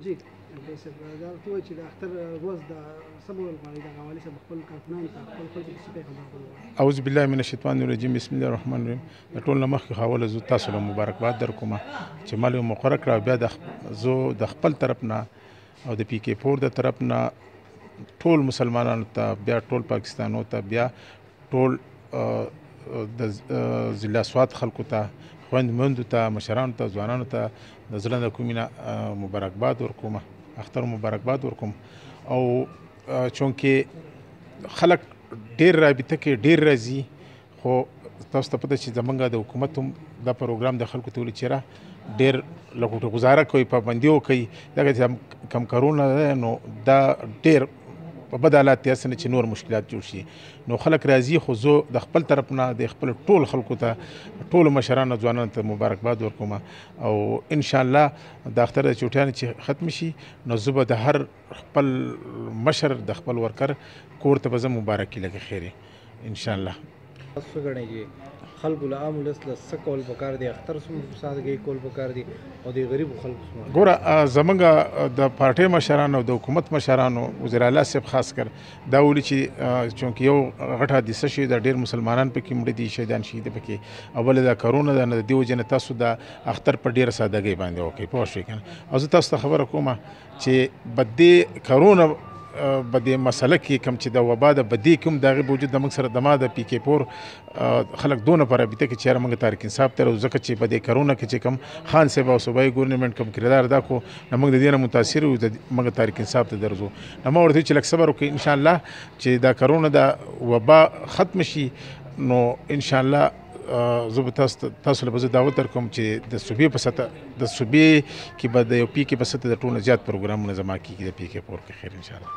جی دا ورته وایي چې د اختر ورځ د څه ډول غواړي دغه والي صاحب خپل کارکونانو ته خپل خلکو ته څه پیغام ورکوي؟ اعوذ بالله من الشیطان الرجیم بسم الله الرحمن الرحیم. د ټول نه مخکې خاوله زه تاسو له مبارکباد در کوم چې مال یو مقرره کړه، بیا زه د خپل طرف نه او د پی کې پور د طرف نه ټول مسلمانانو ته، بیا ټول پاکستانو ته، بیا ټول د ضلع سوات خلکو ته، خویندمندو ته، مشرانو ته، ځوانانو ته د زړه د کومې نه مبارکباد ورکوم، اختر مبارکباد ورکوم. او چونکې خلک ډېر رابطه کې ډېر راځي، خو تاسو ته پته چې زمونږ د حکومت هم دا پروګرام د خلکو ته ولې چېرې ډېر لکه ګزاره کوي، پابندي وکوي، دغه چې کم کارونه ده نو دا ډېر په بد حالات دی هسې نه چې نور مشکلات جوړ شي. نو خلک راځي، خو زه د خپل طرف نه د خپل ټول خلکو ته، ټولو مشرانو ځوانانو ته مبارکباد ورکوم. او انشاءالله د اختر د چوټیانې چې ختم شي نو زه به د هر خپل مشر د خپل ورکر کور ته به زه مبارکي لکه خیر انشاءالله. تاسو ګڼئ خلکو له عام ولس له څه کول پکار دی؟ اختر څومره سادګۍ کول پکار دي او د غریبو خلکو څومره؟ ګوره زمونږ د پارټۍ مشرانو او د حکومت مشرانو، وزیر اعلی صاحب خاص کر دا ولي چې چونکې یو غټه حادثه شوې ده، ډېر مسلمانان پکې مړه دي، شهیدان شوي دي پکې، او بله دا کرونا ده، نو د دې وجې نه تاسو د اختر په ډېره سادګۍ باندې وکړئ، پوه شوې که نه. او زه تاسو ته خبره کوم چې به دې کرونا په دې مسله کې کوم چې د وبا د بدې کوم د هغې باوجود زموږ سره د ما د پی کې پور خلک دونه په رابطه کې چې یاره موږ تاریک انصاف ته راځو، ځکه چې په دې کرونا کې چې کوم خان صاحب او صوبایي ګورنمنټ کوم کردار ادا کړو نو موږ د دې نه متاثر یو، موږ تاریک انصاف ته درځو. نو ما ورته چې لږ صبر وکړئ انشاءالله چې دا کرونا د وبا ختم شي نو انشاءالله زه به تاسو له به زه دعوت درکوم چې د صوبې په سطح د صوبې کې به د یو پی کې په سطح د ټولو زیات پروګرامونه زما کېږي د پی کې پور کې خیر انشاءالله.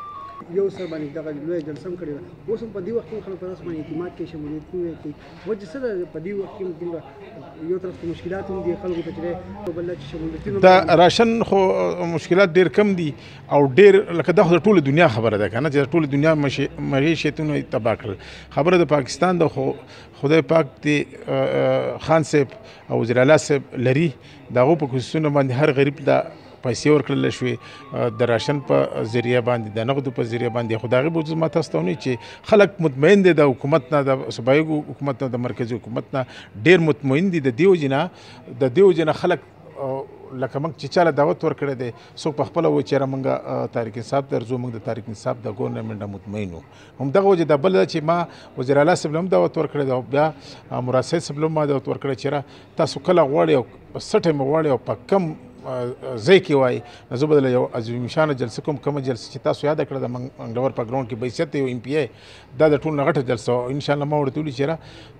یو سر باندې دغه لویه جلسه هم کړې ده، اوس هم په دې وخت کې خلک په تاسو باندې اعتماد کوي، شمولیت کوي. وجه څه ده په دې وخت کې؟ یو طرف ته مشکلات هم دي خلکو ته چې بل چې شمولیتونه د راشن خو مشکلات ډېر کم دي او ډېر لکه دا خو د ټولې دنیا خبره ده که نه، چې د ټولې دنیا معیشتونه یې تباه کړل. خبره د پاکستان ده، خو خدای پاک دې خان صاحب او وزیر اعلی صاحب لري، د هغو په خصوصونو باندې هر غریب ته پیسې ورکړل شوې د راشن په ذریعه باندې، د نغدو په ذریعه باندې. خو د هغې باوجود ما تاسو ته ونیو چې خلک مطمئن دي د حکومت نه، د صوبایي حکومت نه، د مرکزي حکومت نه ډېر مطمئن دي. د دې وجې نه خلک لکه موږ چې چاله دعوت ورکړی دی، څوک په خپله وایي چې یاره موږ تاریک انصاف ته درځو، موږ د تاریک انصاف د ګورنمنټ نه مطمئن وو. همدغه وجې دا بله ده چې ما وزیر اعلی صاحب له هم دعوت ورکړی دی او بیا مراد صاحب صاحب له هم ما دعوت ورکړی چې یاره تاسو کله غواړئ او په څه ټایم غواړئ او په کم ځای کې وایي نو زه به دله یو عظیم شانه جلسه کوم. کومه جلسه چې تاسو یاده کړه د منګلور په ګراونډ کې بحیثیت یو ایم پی ای، دا د ټولو نه غټه جلسه وه. انشاءالله ما ورته ویلي چې یاره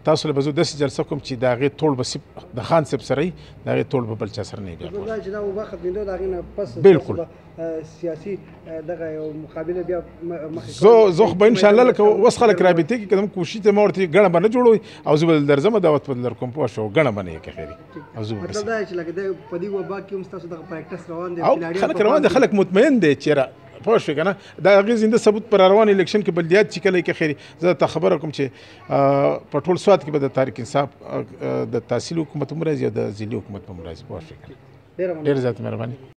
تاسو له به زه داسې جلسه کوم چې د هغې ټول به د خان صاحب سره وي، د هغې ټول به بل چا سره نه وي. بیا چې دا وبا ختمېدو د هغې نه پس بالکل سیاسي دغه یو مقابله بیا زه خو به انشاءالله لکه اوس خلک رابطې کې که کوشش ته ما ورته ګڼه به نه جوړوئ او زه به درځم دعوت به در کوم، پوه شو، ګڼه به نه یې که خیري. مطلب دا چې لکه د په دې وبا کې هم ستاسو دغه پریکټس روان دی او خلک روان دي، خلک مطمئن دي چې یاره پوه شوې که نه، دا هغې زنده ثبوت پر روان الیکشن کې بلدیات چې کله یې که خیري. زه ته خبره کوم چې په ټول سوات کې به د تاریک انصاف د تحصیل حکومت هم راځي او د ضلعي حکومت هم راځي، پوه شوې که نه. ډېره زیاته مهرباني.